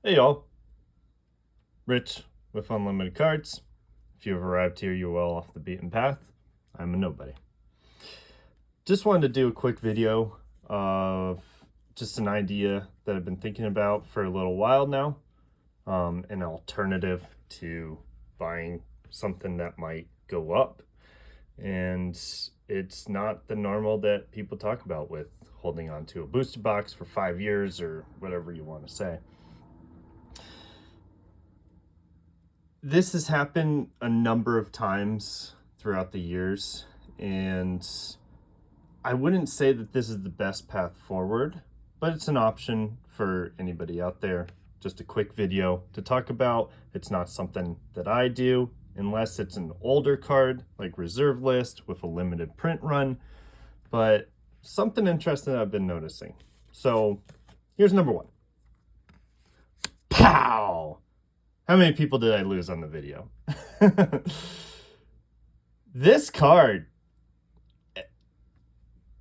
Hey y'all, Rich with Unlimited Cards. If you have arrived here, you're well off the beaten path. I'm a nobody. Just wanted to do a quick video of just an idea that I've been thinking about for a little while now. An alternative to buying something that might go up. And it's not the normal that people talk about with holding on to a booster box for 5 years or whatever you want to say. This has happened a number of times throughout the years, and I wouldn't say that this is the best path forward, but it's an option for anybody out there. Just a quick video to talk about. It's not something that I do unless it's an older card like Reserve List with a limited print run, but something interesting I've been noticing. So here's number one. Pow! How many people did I lose on the video? This card,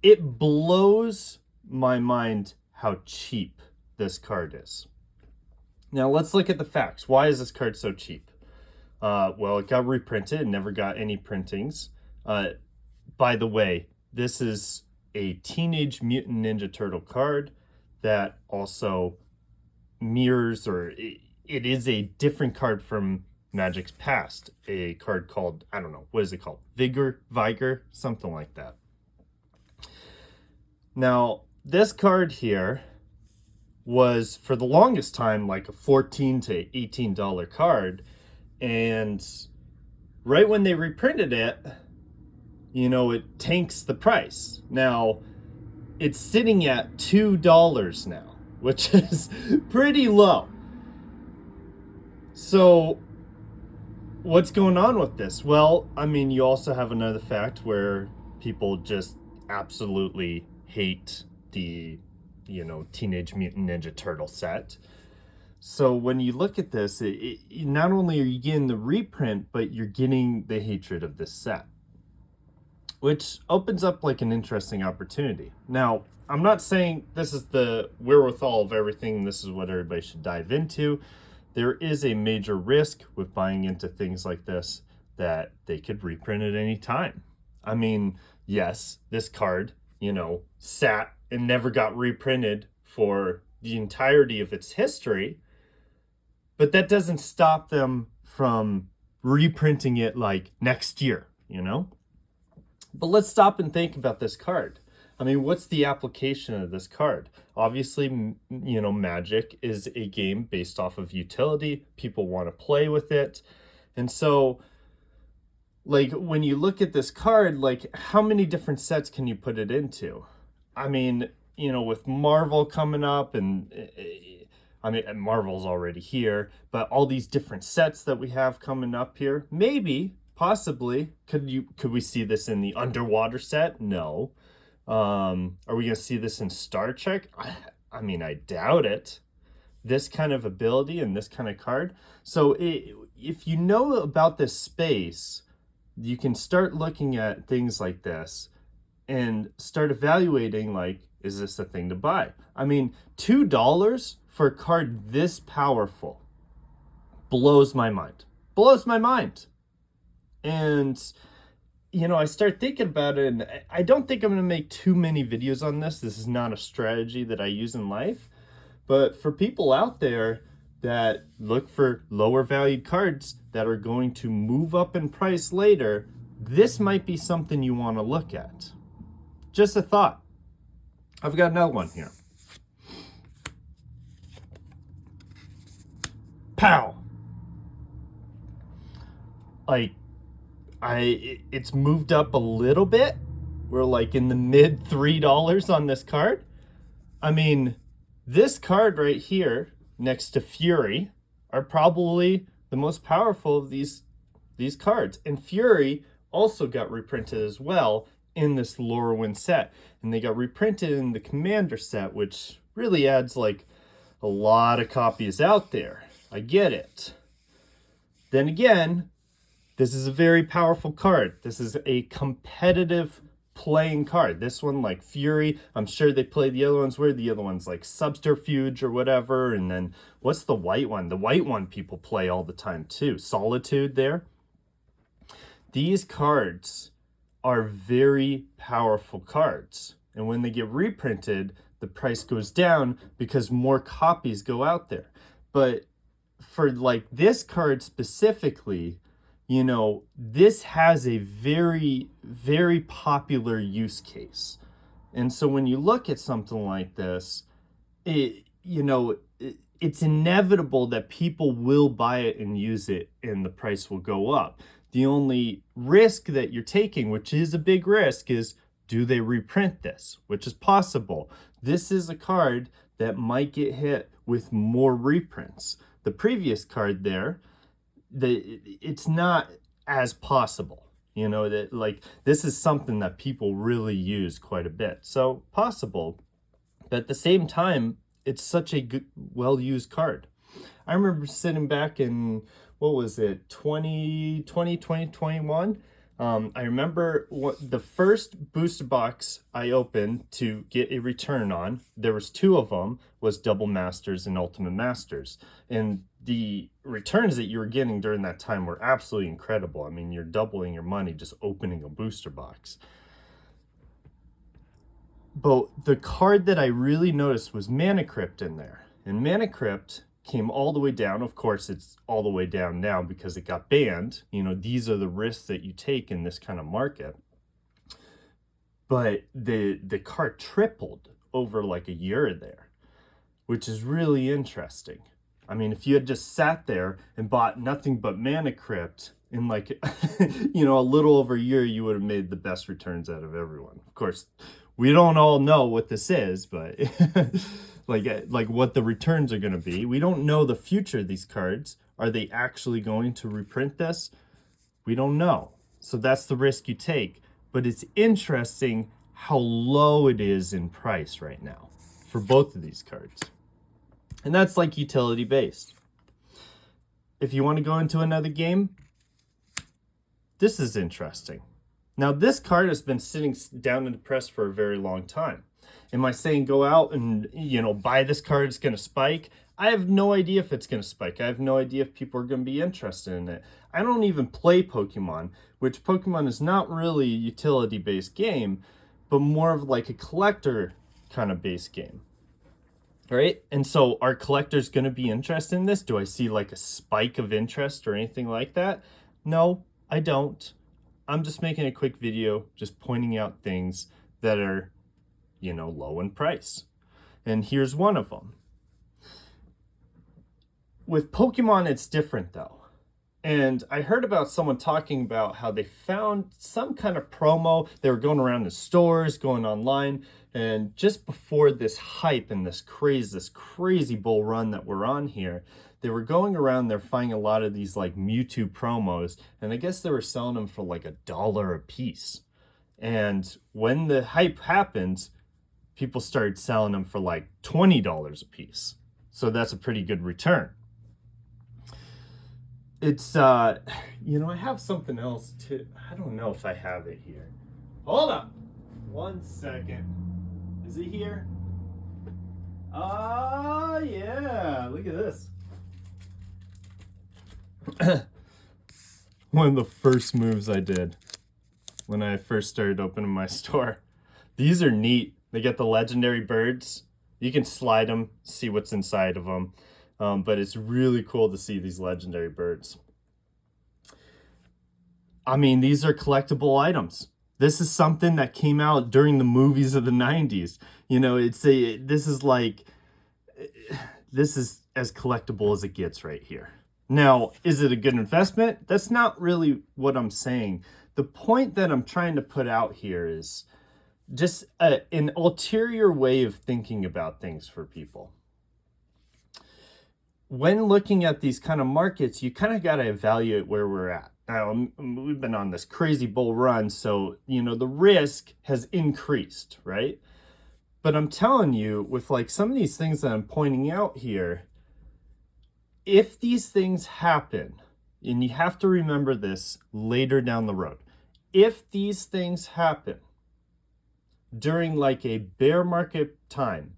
it blows my mind how cheap this card is. Now let's look at the facts. Why is this card so cheap? Well, it got reprinted and never got any printings. By the way, this is a Teenage Mutant Ninja Turtle card that also mirrors, or it is a different card from Magic's past. A card called, I don't know, what is it called? Vigor, something like that. Now, this card here was for the longest time like a $14 to $18 card. And right when they reprinted it, it tanks the price. Now, it's sitting at $2 now, which is pretty low. So what's going on with this? Well, I mean, you also have another fact where people just absolutely hate the, Teenage Mutant Ninja Turtle set. So when you look at this, not only are you getting the reprint, but you're getting the hatred of this set, which opens up like an interesting opportunity. Now, I'm not saying this is the wherewithal of everything. This is what everybody should dive into. There is a major risk with buying into things like this that they could reprint at any time. I mean, yes, this card, sat and never got reprinted for the entirety of its history, but that doesn't stop them from reprinting it like next year, But let's stop and think about this card. I mean, what's the application of this card? Obviously, Magic is a game based off of utility. People want to play with it. And so, like, when you look at this card, like, how many different sets can you put it into? I mean, with Marvel coming up, and Marvel's already here, but all these different sets that we have coming up here, maybe, possibly, could we see this in the Underwater set? No. Are we going to see this in Star Trek? I mean, I doubt it. This kind of ability and this kind of card. So if you know about this space, you can start looking at things like this and start evaluating, like, is this a thing to buy? I mean, $2 for a card this powerful blows my mind. Blows my mind. And I start thinking about it, and I don't think I'm going to make too many videos on this. This is not a strategy that I use in life. But for people out there that look for lower valued cards that are going to move up in price later, this might be something you want to look at. Just a thought. I've got another one here. Pow! Like, it's moved up a little bit. We're like in the mid $3 on this card. I mean, this card right here next to Fury are probably the most powerful of these cards. And Fury also got reprinted as well in this Lorwyn set. And they got reprinted in the Commander set, which really adds like a lot of copies out there. I get it. Then again, this is a very powerful card. This is a competitive playing card. This one, like Fury, I'm sure they play the other ones where the other one's like Subterfuge or whatever. And then what's the white one? The white one people play all the time too. Solitude there. These cards are very powerful cards. And when they get reprinted, the price goes down because more copies go out there. But for like this card specifically, you know, this has a very, very popular use case. And so when you look at something like this, it's inevitable that people will buy it and use it and the price will go up. The only risk that you're taking, which is a big risk, is do they reprint this, which is possible. This is a card that might get hit with more reprints. The previous card there, it's not as possible. You know, that like this is something that people really use quite a bit. So possible, but at the same time, it's such a good, well-used card. I remember sitting back in, what was it, 2021? I remember the first booster box I opened to get a return on, there was 2 of them, was Double Masters and Ultimate Masters. And the returns that you were getting during that time were absolutely incredible. I mean, you're doubling your money just opening a booster box. But the card that I really noticed was Mana Crypt in there. And Mana Crypt came all the way down. Of course, it's all the way down now because it got banned. You know, these are the risks that you take in this kind of market. But the card tripled over like a year there, which is really interesting. I mean, if you had just sat there and bought nothing but Mana Crypt in like, you know, a little over a year, you would have made the best returns out of everyone. Of course, we don't all know what this is, but like what the returns are going to be. We don't know the future of these cards. Are they actually going to reprint this? We don't know. So that's the risk you take. But it's interesting how low it is in price right now for both of these cards. And that's like utility based. If you want to go into another game, this is interesting. Now, this card has been sitting down in the press for a very long time. Am I saying go out and, you know, buy this card, it's going to spike? I have no idea if it's going to spike. I have no idea if people are going to be interested in it. I don't even play Pokemon, which Pokemon is not really a utility-based game, but more of like a collector kind of based game. Right? And so are collectors going to be interested in this? Do I see like a spike of interest or anything like that? No, I don't. I'm just making a quick video, just pointing out things that are, you know, low in price. And here's one of them. With Pokemon, it's different though. And I heard about someone talking about how they found some kind of promo. They were going around the stores, going online, and just before this hype and this crazy bull run that we're on here, they were going around there finding a lot of these like Mewtwo promos, and I guess they were selling them for like $1 a piece. And when the hype happened, people started selling them for like $20 a piece. So that's a pretty good return. It's, you know, I have something else too. I don't know if I have it here. Hold up. 1 second. Is it here? Yeah. Look at this. One of the first moves I did when I first started opening my store. These are neat. They get the legendary birds. You can slide them, see what's inside of them. But it's really cool to see these legendary birds. I mean, these are collectible items. This is something that came out during the movies of the 90s. You know, this is as collectible as it gets right here. Now, is it a good investment? That's not really what I'm saying. The point that I'm trying to put out here is just an ulterior way of thinking about things for people. When looking at these kind of markets, you kind of got to evaluate where we're at. Now, we've been on this crazy bull run, so, you know, the risk has increased, right? But I'm telling you, with like some of these things that I'm pointing out here, if these things happen, and you have to remember this later down the road, if these things happen, during like a bear market time,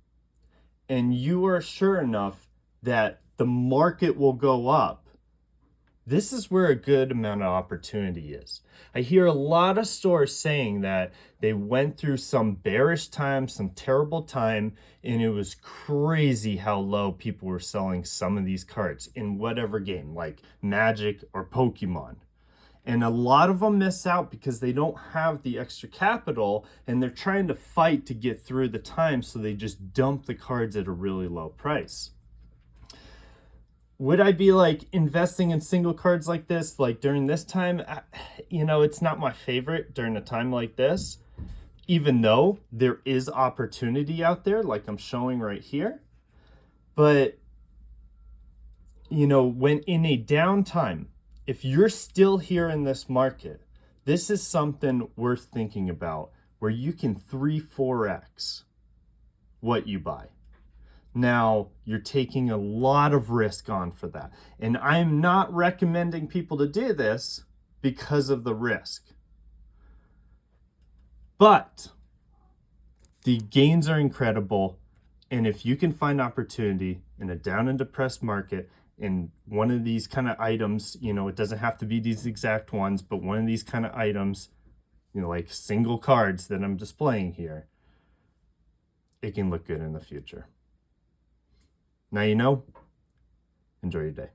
and you are sure enough that the market will go up, this is where a good amount of opportunity is. I hear a lot of stores saying that they went through some bearish time, some terrible time, and it was crazy how low people were selling some of these cards in whatever game, like Magic or Pokemon. And a lot of them miss out because they don't have the extra capital and they're trying to fight to get through the time, so they just dump the cards at a really low price. Would I be like investing in single cards like this, like during this time? It's not my favorite during a time like this, even though there is opportunity out there, like I'm showing right here. But, when in a downtime, if you're still here in this market, this is something worth thinking about where you can 3-4x what you buy. Now, you're taking a lot of risk on for that. And I'm not recommending people to do this because of the risk. But the gains are incredible. And if you can find opportunity in a down and depressed market in one of these kind of items, it doesn't have to be these exact ones, but one of these kind of items, like single cards that I'm displaying here, it can look good in the future. Now enjoy your day.